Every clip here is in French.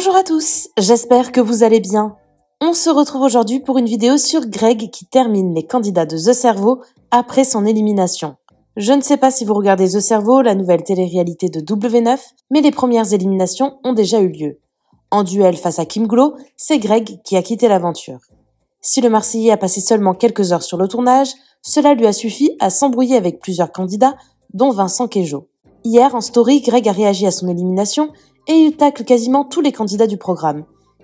Bonjour à tous, j'espère que vous allez bien. On se retrouve aujourd'hui pour une vidéo sur Greg qui termine les candidats de The Cerveau après son élimination. Je ne sais pas si vous regardez The Cerveau, la nouvelle télé-réalité de W9, mais les premières éliminations ont déjà eu lieu. En duel face à Kim Glow, c'est Greg qui a quitté l'aventure. Si le Marseillais a passé seulement quelques heures sur le tournage, cela lui a suffi à s'embrouiller avec plusieurs candidats, dont Vincent Queijo. Hier, en story, Greg a réagi à son élimination et il tacle quasiment tous les candidats du programme.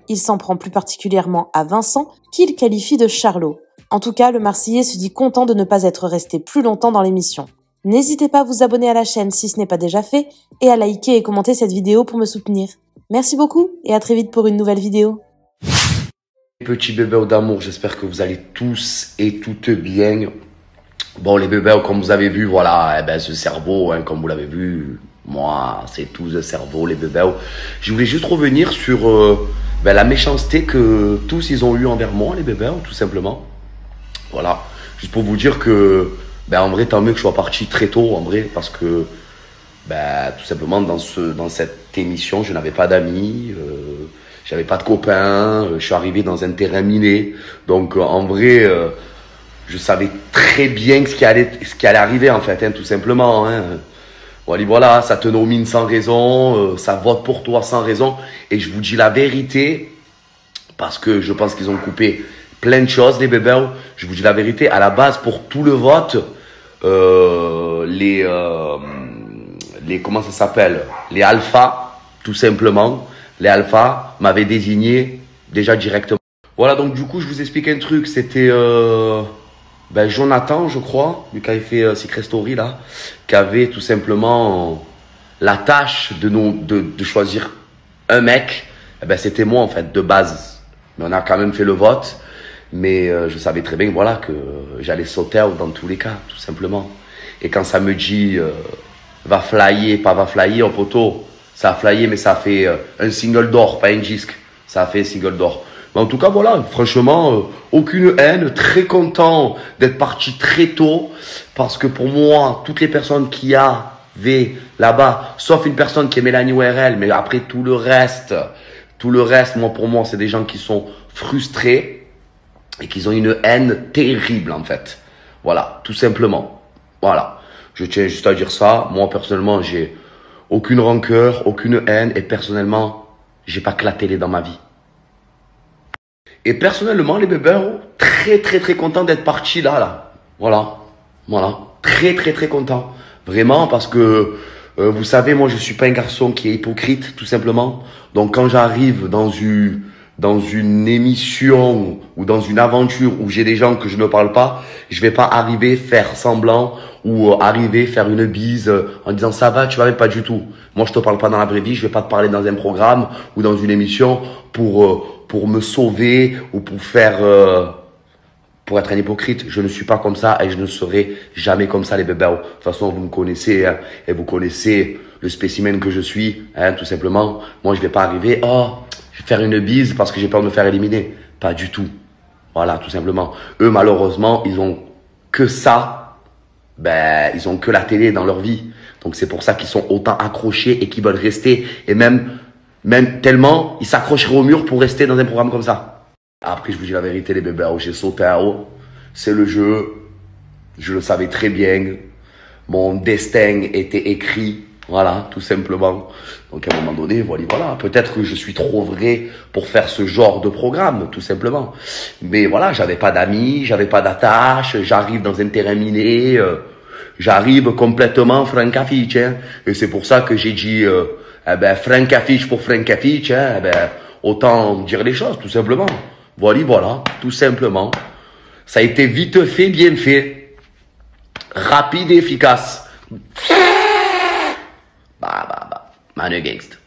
Il s'en prend plus particulièrement à Vincent, qu'il qualifie de Charlot. En tout cas, le Marseillais se dit content de ne pas être resté plus longtemps dans l'émission. N'hésitez pas à vous abonner à la chaîne si ce n'est pas déjà fait, et à liker et commenter cette vidéo pour me soutenir. Merci beaucoup, et à très vite pour une nouvelle vidéo. Petits bébés d'amour, j'espère que vous allez tous et toutes bien. Bon, les bébés, comme vous avez vu, voilà, ce cerveau, comme vous l'avez vu, moi, c'est tout The Cerveau, les bébés. Je voulais juste revenir sur la méchanceté que tous ils ont eu envers moi, les bébés, tout simplement. Voilà, juste pour vous dire que, en vrai, tant mieux que je sois parti très tôt, en vrai, parce que, tout simplement, dans cette émission, je n'avais pas d'amis, j'avais pas de copains, je suis arrivé dans un terrain miné, donc en vrai, je savais très bien ce qui allait arriver, en fait, tout simplement, Voilà, ça te nomine sans raison, ça vote pour toi sans raison. Et je vous dis la vérité, parce que je pense qu'ils ont coupé plein de choses, les bébés. Je vous dis la vérité, à la base, pour tout le vote, comment ça s'appelle? Les alphas, tout simplement. Les alphas m'avaient désigné déjà directement. Voilà, donc du coup, je vous explique un truc. C'était Jonathan, je crois, lui qui avait fait Secret Story là, qui avait tout simplement la tâche de choisir un mec. C'était moi en fait de base, mais on a quand même fait le vote. Mais je savais très bien, voilà, que j'allais sauter out dans tous les cas, tout simplement. Et quand ça me dit va flyer, pas va flyer, au poteau, ça a flyé, mais ça a fait un single d'or, pas un disque. Ça a fait un single d'or. Mais en tout cas, voilà, franchement, aucune haine, très content d'être parti très tôt, parce que pour moi, toutes les personnes qui avaient là-bas, sauf une personne qui est Mélanie ORL, mais après tout le reste, moi, pour moi, c'est des gens qui sont frustrés et qui ont une haine terrible, en fait. Voilà, tout simplement. Voilà, je tiens juste à dire ça. Moi, personnellement, j'ai aucune rancœur, aucune haine, et personnellement, j'ai pas que la télé dans ma vie. Et personnellement, les bébés, très très très content d'être parti là. Voilà. Très très très content. Vraiment, parce que, vous savez, moi je suis pas un garçon qui est hypocrite, tout simplement. Donc quand j'arrive dans une émission ou dans une aventure où j'ai des gens que je ne parle pas, je vais pas arriver faire semblant ou arriver faire une bise en disant ça va, tu vas même pas du tout. Moi je te parle pas dans la vraie vie, je vais pas te parler dans un programme ou dans une émission pour me sauver ou pour être un hypocrite. Je ne suis pas comme ça et je ne serai jamais comme ça, les bébés. De toute façon, vous me connaissez et vous connaissez le spécimen que je suis, tout simplement. Moi, je vais pas arriver, je vais faire une bise parce que j'ai peur de me faire éliminer. Pas du tout. Voilà, tout simplement. Eux, malheureusement, ils ont que ça. Ils ont que la télé dans leur vie. Donc, c'est pour ça qu'ils sont autant accrochés et qu'ils veulent rester. Et même tellement, ils s'accrocheraient au mur pour rester dans un programme comme ça. Après, je vous dis la vérité, les bébés, j'ai sauté à haut. C'est le jeu. Je le savais très bien. Mon destin était écrit. Voilà, tout simplement. Donc, à un moment donné, voilà. Peut-être que je suis trop vrai pour faire ce genre de programme, tout simplement. Mais voilà, j'avais pas d'amis, j'avais pas d'attache. J'arrive dans un terrain miné. J'arrive complètement Francafitch, Et c'est pour ça que j'ai dit, Francafitch pour Francafitch, autant dire les choses, tout simplement. Voilà, tout simplement. Ça a été vite fait, bien fait. Rapide et efficace. Manu Gangst.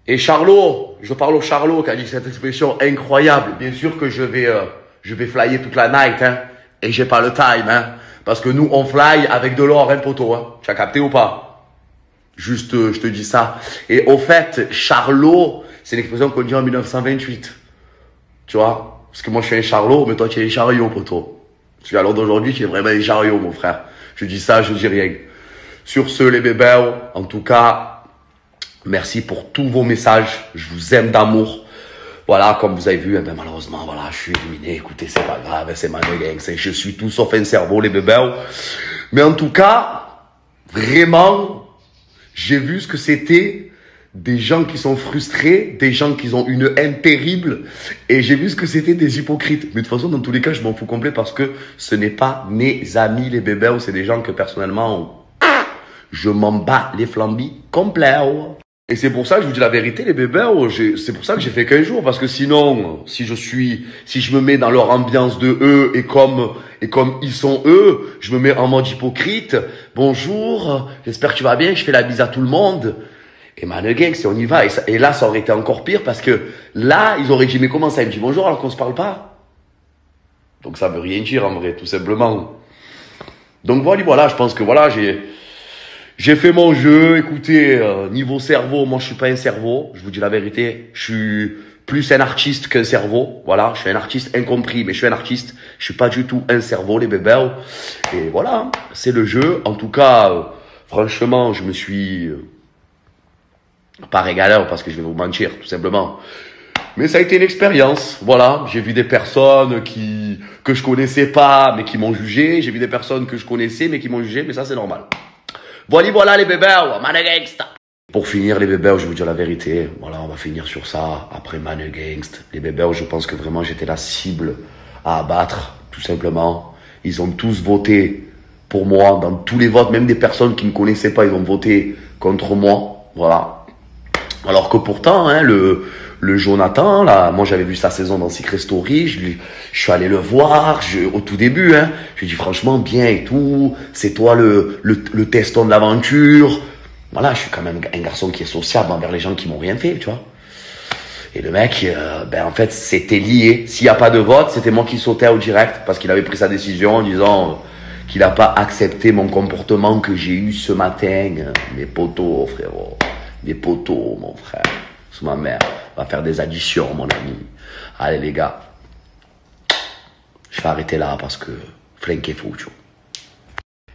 Et Charlot, je parle au Charlot qui a dit cette expression incroyable. Bien sûr que je vais flyer toute la night, et j'ai pas le time, parce que nous, on fly avec de l'or, poteau, Tu as capté ou pas? Juste, je te dis ça. Et au fait, Charlot, c'est l'expression qu'on dit en 1928. Tu vois? Parce que moi, je suis un Charlot, mais toi, tu es un chariot, poteau. Parce que alors d'aujourd'hui, tu es vraiment un chariot, mon frère. Je dis ça, je dis rien. Sur ce, les bébés, en tout cas, Merci pour tous vos messages. Je vous aime d'amour. Voilà, comme vous avez vu, eh ben, malheureusement, voilà, je suis éliminé. Écoutez, c'est pas grave, c'est Manu Gang. Je suis tout sauf un cerveau, les bébés. Mais en tout cas, vraiment, j'ai vu ce que c'était des gens qui sont frustrés, des gens qui ont une haine terrible, et j'ai vu ce que c'était des hypocrites. Mais de toute façon, dans tous les cas, je m'en fous complet parce que ce n'est pas mes amis, les bébés, c'est des gens que personnellement, je m'en bats les flambis complets. Et c'est pour ça que je vous dis la vérité, les bébés, c'est pour ça que j'ai fait 15 jours, parce que sinon, si je me mets dans leur ambiance de eux, et comme ils sont eux, je me mets en mode hypocrite. Bonjour, j'espère que tu vas bien, je fais la bise à tout le monde. Et Manu Gang, si on y va, et là, ça aurait été encore pire, parce que là, ils auraient dit, mais comment ça, il me dit bonjour alors qu'on se parle pas? Donc ça veut rien dire, en vrai, tout simplement. Donc voilà, je pense que voilà, j'ai fait mon jeu. Écoutez, niveau cerveau, moi je suis pas un cerveau. Je vous dis la vérité, je suis plus un artiste qu'un cerveau. Voilà, je suis un artiste incompris, mais je suis un artiste. Je suis pas du tout un cerveau, les bébés. Et voilà, c'est le jeu. En tout cas, franchement, je me suis pas régalé parce que je vais vous mentir, tout simplement. Mais ça a été une expérience. Voilà, j'ai vu des personnes que je connaissais pas, mais qui m'ont jugé. J'ai vu des personnes que je connaissais, mais qui m'ont jugé. Mais ça, c'est normal. Voilà les bébés, Manu Gangsta. Pour finir les bébés, je vous dis la vérité. Voilà, on va finir sur ça. Après Manu Gangsta, les bébés, je pense que vraiment j'étais la cible à abattre, tout simplement. Ils ont tous voté pour moi, dans tous les votes, même des personnes qui ne me connaissaient pas, ils ont voté contre moi. Voilà. Alors que pourtant, hein, le Jonathan, là, moi j'avais vu sa saison dans Secret Story, je suis allé le voir, au tout début, hein, je lui ai dit franchement bien et tout, c'est toi le teston de l'aventure. Voilà, je suis quand même un garçon qui est sociable envers les gens qui m'ont rien fait, tu vois. Et le mec, en fait, c'était lié. S'il n'y a pas de vote, c'était moi qui sautais au direct parce qu'il avait pris sa décision en disant qu'il n'a pas accepté mon comportement que j'ai eu ce matin. Mes potos, frérot. Des poteaux, mon frère. C'est ma mère. On va faire des additions, mon ami. Allez, les gars. Je vais arrêter là parce que flingue est fou, tu vois.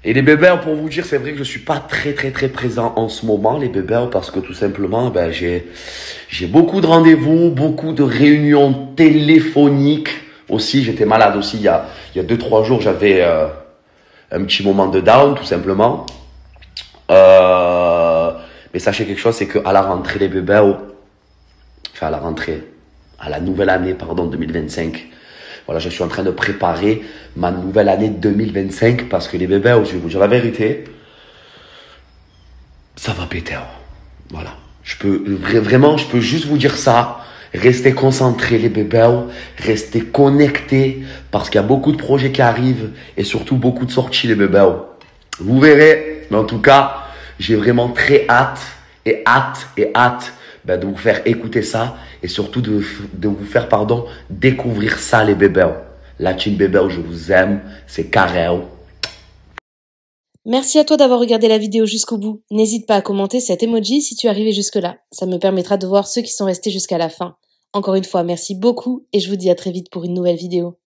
Et les bébés, pour vous dire, c'est vrai que je suis pas très présent en ce moment, les bébés, parce que tout simplement, j'ai beaucoup de rendez-vous, beaucoup de réunions téléphoniques. Aussi, j'étais malade aussi. Il y a 2-3 jours, j'avais un petit moment de down, tout simplement. Mais sachez quelque chose, c'est qu'à la rentrée, les bébés, enfin à la nouvelle année, pardon, 2025, voilà, je suis en train de préparer ma nouvelle année 2025 parce que les bébés, je vais vous dire la vérité, ça va péter. Voilà. Je peux juste vous dire ça. Restez concentrés, les bébés, restez connectés parce qu'il y a beaucoup de projets qui arrivent et surtout beaucoup de sorties, les bébés. Vous verrez, mais en tout cas, j'ai vraiment très hâte de vous faire écouter ça et surtout de vous faire, découvrir ça, les bébés. La team bébé, je vous aime, c'est carré. Merci à toi d'avoir regardé la vidéo jusqu'au bout. N'hésite pas à commenter cet emoji si tu es arrivé jusque-là. Ça me permettra de voir ceux qui sont restés jusqu'à la fin. Encore une fois, merci beaucoup et je vous dis à très vite pour une nouvelle vidéo.